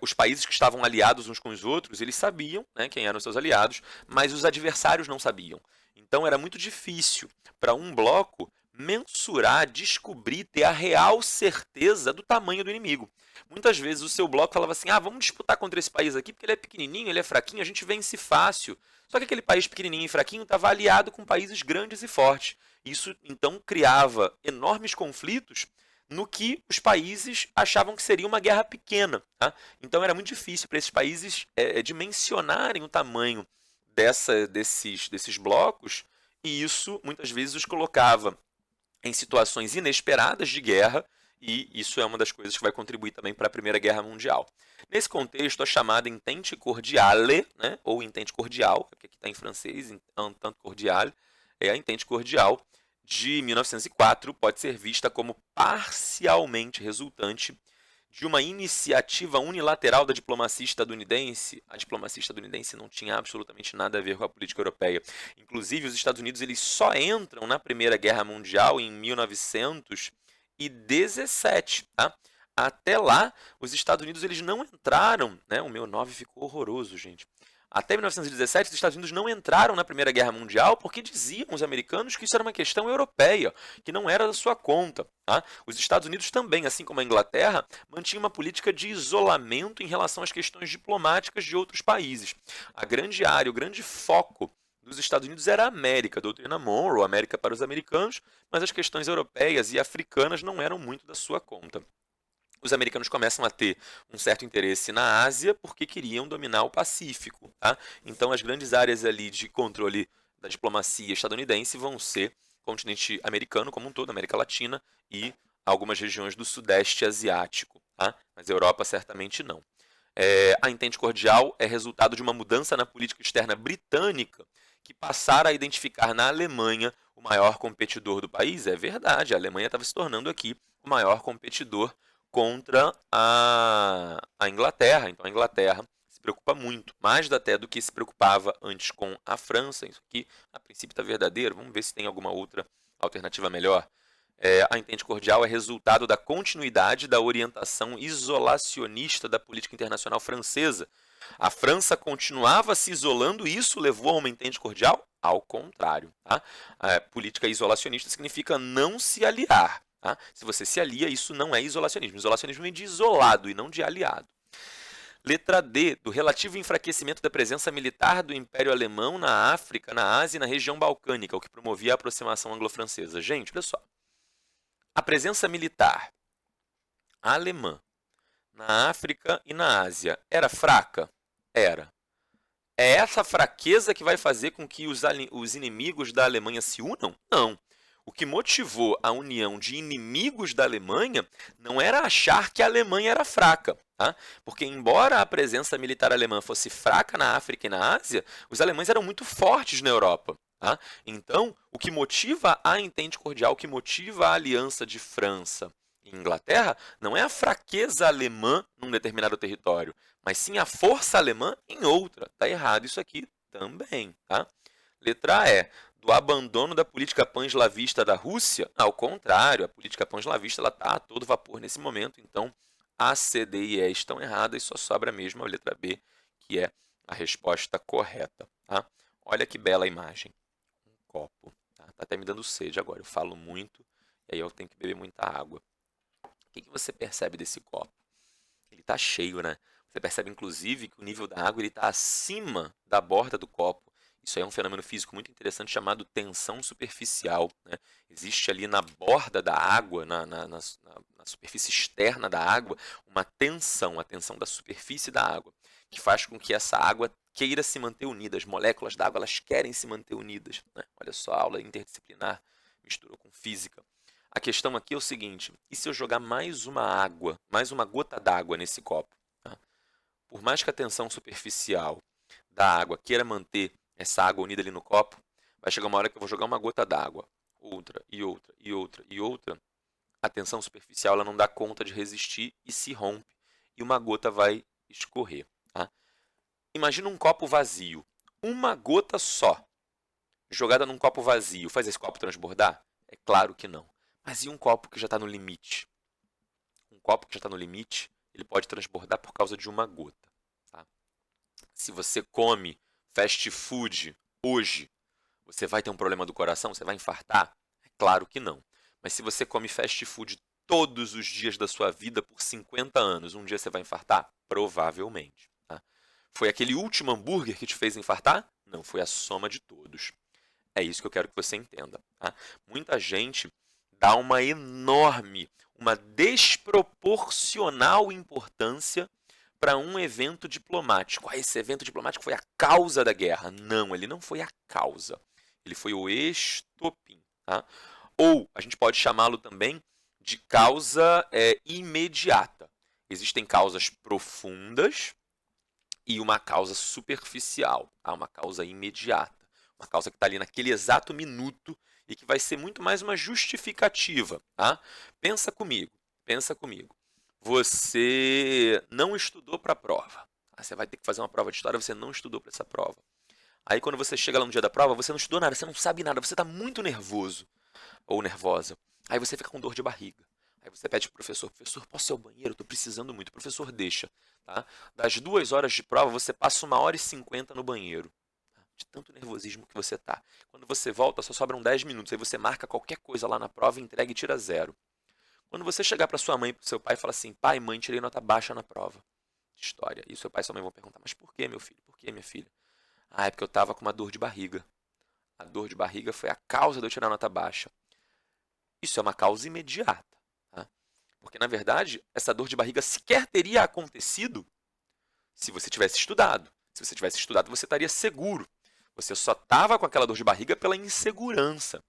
Speaker 1: Os países que estavam aliados uns com os outros, eles sabiam, né, quem eram seus aliados, mas os adversários não sabiam. Então era muito difícil para um bloco mensurar, descobrir, ter a real certeza do tamanho do inimigo. Muitas vezes o seu bloco falava assim, vamos disputar contra esse país aqui porque ele é pequenininho, ele é fraquinho, a gente vence fácil. Só que aquele país pequenininho e fraquinho estava aliado com países grandes e fortes. Isso então criava enormes conflitos no que os países achavam que seria uma guerra pequena. Tá? Então era muito difícil para esses países dimensionarem o tamanho desses blocos, e isso muitas vezes os colocava em situações inesperadas de guerra, e isso é uma das coisas que vai contribuir também para a Primeira Guerra Mundial. Nesse contexto, a chamada Entente Cordiale, né, ou Entente Cordial, que aqui está em francês, Entente Cordiale, é a Entente Cordial, de 1904 pode ser vista como parcialmente resultante de uma iniciativa unilateral da diplomacia estadunidense. A diplomacia estadunidense não tinha absolutamente nada a ver com a política europeia. Inclusive, os Estados Unidos eles só entram na Primeira Guerra Mundial em 1917. Tá? Até lá, os Estados Unidos eles não entraram. Né? O meu 9 ficou horroroso, gente. Até 1917, os Estados Unidos não entraram na Primeira Guerra Mundial porque diziam os americanos que isso era uma questão europeia, que não era da sua conta. Tá? Os Estados Unidos também, assim como a Inglaterra, mantinham uma política de isolamento em relação às questões diplomáticas de outros países. A grande área, o grande foco dos Estados Unidos era a América, a doutrina Monroe, a América para os americanos, mas as questões europeias e africanas não eram muito da sua conta. Os americanos começam a ter um certo interesse na Ásia porque queriam dominar o Pacífico. Tá? Então, as grandes áreas ali de controle da diplomacia estadunidense vão ser o continente americano como um todo, América Latina e algumas regiões do Sudeste Asiático. Tá? Mas a Europa certamente não. A Entente Cordial é resultado de uma mudança na política externa britânica que passara a identificar na Alemanha o maior competidor do país. É verdade, a Alemanha estava se tornando aqui o maior competidor contra a Inglaterra. Então a Inglaterra se preocupa muito, mais até do que se preocupava antes com a França. Isso aqui, a princípio, está verdadeiro. Vamos ver se tem alguma outra alternativa melhor. A Entente Cordial é resultado da continuidade da orientação isolacionista da política internacional francesa. A França continuava se isolando e isso levou a uma Entente Cordial? Ao contrário. Tá? A política isolacionista significa não se aliar. Tá? Se você se alia, isso não é isolacionismo. Isolacionismo vem de isolado e não de aliado. Letra D, do relativo enfraquecimento da presença militar do Império Alemão na África, na Ásia e na região balcânica, o que promovia a aproximação anglo-francesa. Gente, olha só. A presença militar alemã na África e na Ásia era fraca? Era. É essa fraqueza que vai fazer com que os inimigos da Alemanha se unam? Não. O que motivou a união de inimigos da Alemanha não era achar que a Alemanha era fraca. Tá? Porque, embora a presença militar alemã fosse fraca na África e na Ásia, os alemães eram muito fortes na Europa. Tá? Então, o que motiva a Entente Cordial, o que motiva a aliança de França e Inglaterra, não é a fraqueza alemã num determinado território, mas sim a força alemã em outra. Está errado isso aqui também. Tá? Letra E. Do abandono da política pan-eslavista da Rússia, ao contrário, a política pan-eslavista está a todo vapor nesse momento, então A, C, D e E estão erradas e só sobra mesmo a letra B, que é a resposta correta. Tá? Olha que bela imagem. Um copo. Tá até me dando sede agora, eu falo muito e aí eu tenho que beber muita água. O que você percebe desse copo? Ele está cheio, né? Você percebe, inclusive, que o nível da água está acima da borda do copo. Isso aí é um fenômeno físico muito interessante chamado tensão superficial. Né? Existe ali na borda da água, na superfície externa da água, uma tensão, a tensão da superfície da água. que faz com que essa água queira se manter unida. As moléculas da água, elas querem se manter unidas, né? Olha só, a aula interdisciplinar misturou com física. A questão aqui é o seguinte: e se eu jogar mais uma gota d'água nesse copo? Tá? Por mais que a tensão superficial da água queira manter essa água unida ali no copo, vai chegar uma hora que eu vou jogar uma gota d'água, outra e outra e outra e outra. A tensão superficial ela não dá conta de resistir e se rompe, e uma gota vai escorrer. Tá? Imagina um copo vazio. Uma gota só, jogada num copo vazio, faz esse copo transbordar? É claro que não. Mas e um copo que já está no limite? Um copo que já está no limite, ele pode transbordar por causa de uma gota. Tá? Se você come fast food hoje, você vai ter um problema do coração? Você vai infartar? É claro que não. Mas se você come fast food todos os dias da sua vida por 50 anos, um dia você vai infartar? Provavelmente. Tá? Foi aquele último hambúrguer que te fez infartar? Não, foi a soma de todos. É isso que eu quero que você entenda. Tá? Muita gente dá uma desproporcional importância para um evento diplomático. Esse evento diplomático foi a causa da guerra. Não, ele não foi a causa. Ele foi o estopim. Tá? Ou a gente pode chamá-lo também de causa imediata. Existem causas profundas e uma causa superficial, tá? Uma causa imediata. Uma causa que está ali naquele exato minuto e que vai ser muito mais uma justificativa. Tá? Pensa comigo, pensa comigo. Você não estudou para a prova. Você vai ter que fazer uma prova de história, você não estudou para essa prova. Aí quando você chega lá no dia da prova, você não estudou nada, você não sabe nada, você está muito nervoso ou nervosa. Aí você fica com dor de barriga. Aí você pede pro professor, professor, posso ir ao banheiro? Estou precisando muito. O professor deixa. Tá? Das 2 horas de prova, você passa 1h50 no banheiro. Tá? De tanto nervosismo que você tá. Quando você volta, só sobram 10 minutos. Aí você marca qualquer coisa lá na prova, entrega e tira 0. Quando você chegar para sua mãe e para seu pai e falar assim, pai, mãe, tirei nota baixa na prova de história. E seu pai e sua mãe vão perguntar, mas por que, meu filho? Por que, minha filha? Ah, é porque eu estava com uma dor de barriga. A dor de barriga foi a causa de eu tirar nota baixa. Isso é uma causa imediata. Tá? Porque, na verdade, essa dor de barriga sequer teria acontecido se você tivesse estudado. Se você tivesse estudado, você estaria seguro. Você só estava com aquela dor de barriga pela insegurança.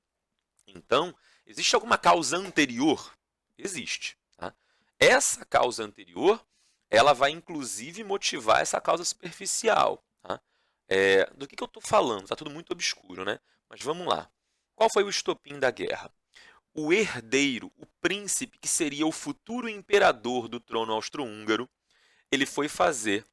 Speaker 1: Então, existe alguma causa anterior? Existe. Tá? Essa causa anterior, ela vai inclusive motivar essa causa superficial. Tá? Do que eu estou falando? Está tudo muito obscuro, né? Mas vamos lá. Qual foi o estopim da guerra? O herdeiro, o príncipe, que seria o futuro imperador do trono austro-húngaro, ele foi fazer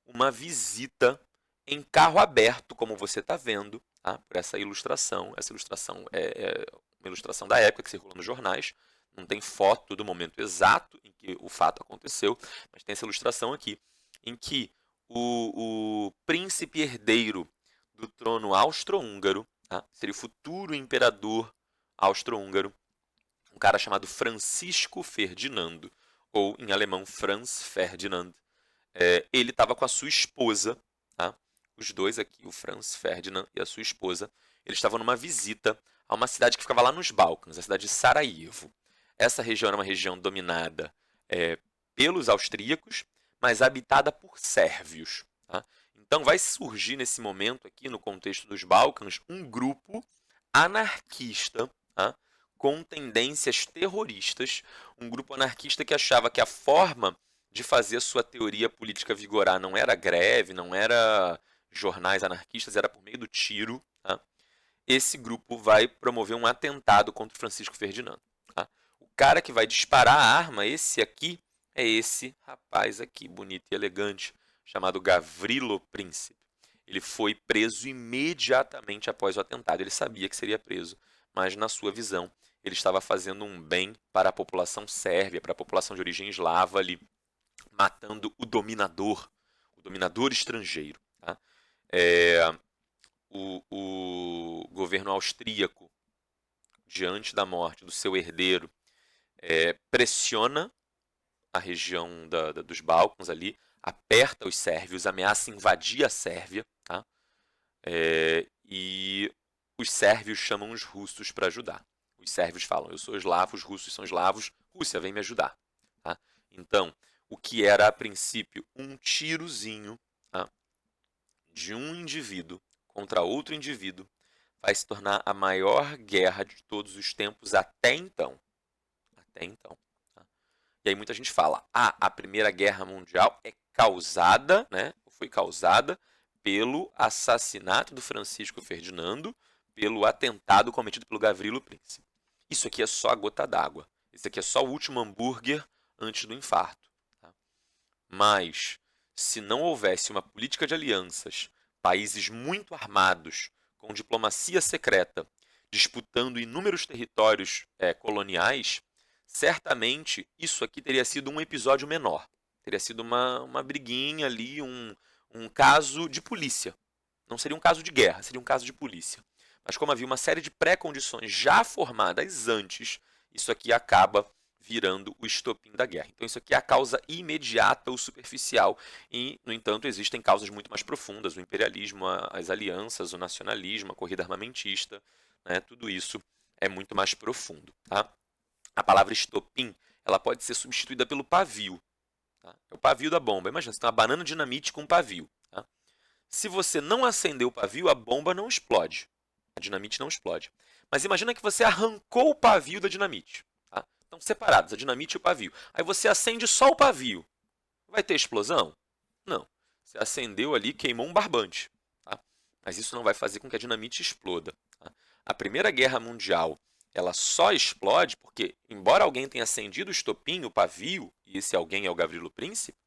Speaker 1: uma visita em carro aberto, como você está vendo, tá? Por essa ilustração. Essa ilustração é uma ilustração da época que circula nos jornais. Não tem foto do momento exato em que o fato aconteceu, mas tem essa ilustração aqui, em que o príncipe herdeiro do trono austro-húngaro, tá? Seria o futuro imperador austro-húngaro, um cara chamado Francisco Ferdinando, ou em alemão Franz Ferdinand. Ele estava com a sua esposa, tá? Os dois aqui, o Franz Ferdinand e a sua esposa, eles estavam numa visita a uma cidade que ficava lá nos Balcãs, a cidade de Sarajevo. Essa região era uma região dominada pelos austríacos, mas habitada por sérvios. Tá? Então vai surgir nesse momento aqui, no contexto dos Balcãs, um grupo anarquista, tá? Com tendências terroristas, um grupo anarquista que achava que a forma de fazer a sua teoria política vigorar não era greve, não era jornais anarquistas, era por meio do tiro. Tá? Esse grupo vai promover um atentado contra o Francisco Ferdinando. Tá? O cara que vai disparar a arma, esse aqui, é esse rapaz aqui, bonito e elegante, chamado Gavrilo Princip. Ele foi preso imediatamente após o atentado. Ele sabia que seria preso, mas na sua visão, ele estava fazendo um bem para a população sérvia, para a população de origem eslava ali, matando o dominador estrangeiro. Tá? O governo austríaco, diante da morte do seu herdeiro, pressiona a região dos Balcãs ali, aperta os sérvios, ameaça invadir a Sérvia, tá? E os sérvios chamam os russos para ajudar. Os sérvios falam, eu sou eslavo, os russos são eslavos, Rússia, vem me ajudar. Tá? Então, o que era a princípio um tirozinho, de um indivíduo contra outro indivíduo vai se tornar a maior guerra de todos os tempos até então. Até então. Tá? E aí muita gente fala, a Primeira Guerra Mundial é causada, né, foi causada pelo assassinato do Francisco Ferdinando, pelo atentado cometido pelo Gavrilo Principe. Isso aqui é só a gota d'água. Isso aqui é só o último hambúrguer antes do infarto. Tá? Mas, se não houvesse uma política de alianças, países muito armados, com diplomacia secreta, disputando inúmeros territórios coloniais, certamente isso aqui teria sido um episódio menor. Teria sido uma briguinha ali, um caso de polícia. Não seria um caso de guerra, seria um caso de polícia. Mas como havia uma série de pré-condições já formadas antes, isso aqui acaba virando o estopim da guerra. Então isso aqui é a causa imediata ou superficial e, no entanto, existem causas muito mais profundas, o imperialismo, as alianças, o nacionalismo, a corrida armamentista, né? Tudo isso é muito mais profundo. Tá? A palavra estopim ela pode ser substituída pelo pavio. Tá? É o pavio da bomba. Imagina, você tem uma banana dinamite com um pavio. Tá? Se você não acender o pavio, a bomba não explode. A dinamite não explode. Mas imagina que você arrancou o pavio da dinamite. Tá? Estão separados, a dinamite e o pavio. Aí você acende só o pavio. Vai ter explosão? Não. Você acendeu ali, queimou um barbante. Tá? Mas isso não vai fazer com que a dinamite exploda. Tá? A Primeira Guerra Mundial ela só explode porque, embora alguém tenha acendido o estopim, o pavio, e esse alguém é o Gavrilo Principe,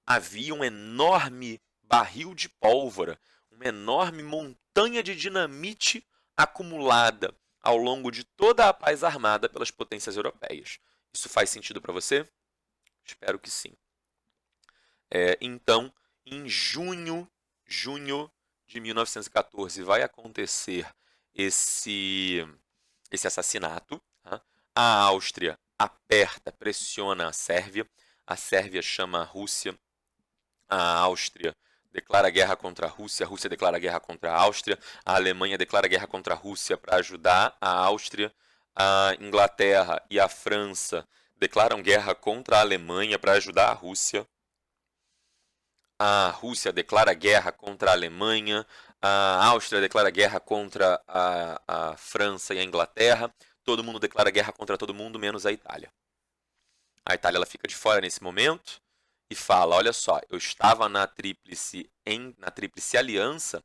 Speaker 1: havia um enorme barril de pólvora, uma enorme montanha de dinamite acumulada ao longo de toda a paz armada pelas potências europeias. Isso faz sentido para você? Espero que sim. Então, em junho de 1914 vai acontecer esse assassinato. Tá? A Áustria aperta, pressiona a Sérvia chama a Rússia, a Áustria declara guerra contra a Rússia declara guerra contra a Áustria, a Alemanha declara guerra contra a Rússia para ajudar a Áustria, a Inglaterra e a França declaram guerra contra a Alemanha para ajudar a Rússia declara guerra contra a Alemanha, a Áustria declara guerra contra a França e a Inglaterra, todo mundo declara guerra contra todo mundo, menos a Itália. A Itália ela fica de fora nesse momento e fala, olha só, eu estava na Tríplice Aliança,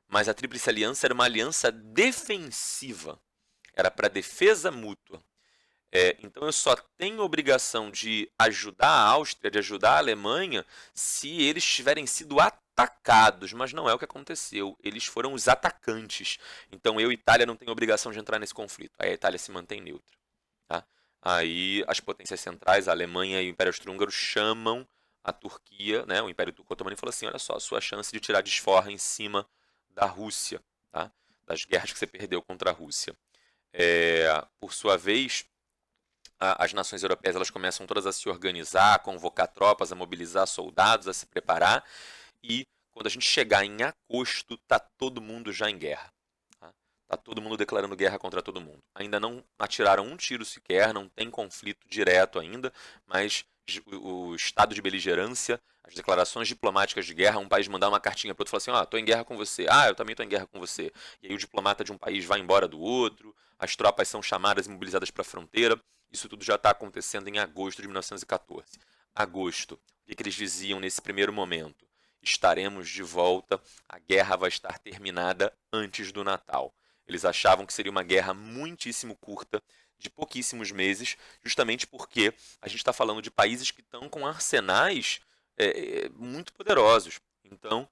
Speaker 1: mas a Tríplice Aliança era uma aliança defensiva, era para defesa mútua. Então eu só tenho obrigação de ajudar a Áustria, de ajudar a Alemanha, se eles tiverem sido atacados, mas não é o que aconteceu. Eles foram os atacantes. Então eu, Itália, não tenho obrigação de entrar nesse conflito. Aí a Itália se mantém neutra. Tá? Aí as potências centrais, a Alemanha e o Império Austro-Húngaro, chamam a Turquia, né, o Império Turco-Otomano, e falam assim, olha só, a sua chance de tirar desforra em cima da Rússia, tá? Das guerras que você perdeu contra a Rússia. Por sua vez, as nações europeias elas começam todas a se organizar, a convocar tropas, a mobilizar soldados, a se preparar. E quando a gente chegar em agosto, tá todo mundo já em guerra. Tá todo mundo declarando guerra contra todo mundo. Ainda não atiraram um tiro sequer, não tem conflito direto ainda, mas o estado de beligerância, as declarações diplomáticas de guerra, um país mandar uma cartinha para outro e falar assim, tô em guerra com você, eu também tô em guerra com você. E aí o diplomata de um país vai embora do outro, as tropas são chamadas e mobilizadas para a fronteira. Isso tudo já está acontecendo em agosto de 1914. Agosto. O que eles diziam nesse primeiro momento? Estaremos de volta, a guerra vai estar terminada antes do Natal. Eles achavam que seria uma guerra muitíssimo curta, de pouquíssimos meses, justamente porque a gente está falando de países que estão com arsenais muito poderosos. Então,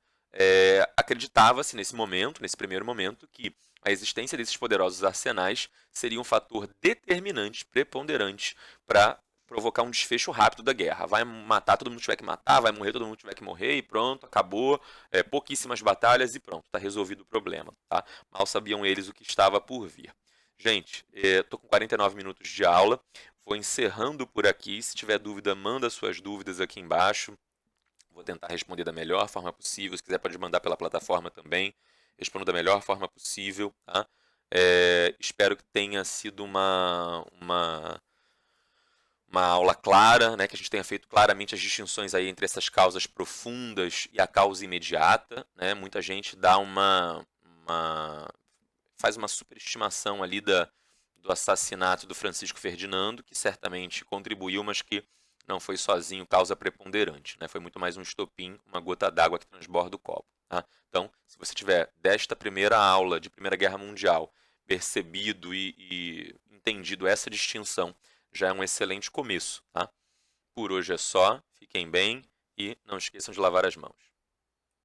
Speaker 1: acreditava-se nesse momento, nesse primeiro momento, que a existência desses poderosos arsenais seria um fator determinante, preponderante, para provocar um desfecho rápido da guerra. Vai matar todo mundo que tiver que matar, vai morrer todo mundo que tiver que morrer e pronto, acabou. Pouquíssimas batalhas e pronto, está resolvido o problema. Tá? Mal sabiam eles o que estava por vir. Gente, estou com 49 minutos de aula, vou encerrando por aqui. Se tiver dúvida, manda suas dúvidas aqui embaixo. Vou tentar responder da melhor forma possível. Se quiser, pode mandar pela plataforma também. Respondo da melhor forma possível. Tá? Espero que tenha sido uma uma aula clara, né, que a gente tenha feito claramente as distinções aí entre essas causas profundas e a causa imediata, né? Muita gente dá faz uma superestimação ali do assassinato do Francisco Ferdinando, que certamente contribuiu, mas que não foi sozinho causa preponderante, né? Foi muito mais um estopim, uma gota d'água que transborda o copo. Tá? Então, se você tiver desta primeira aula de Primeira Guerra Mundial percebido e entendido essa distinção, já é um excelente começo. Tá? Por hoje é só, fiquem bem e não esqueçam de lavar as mãos.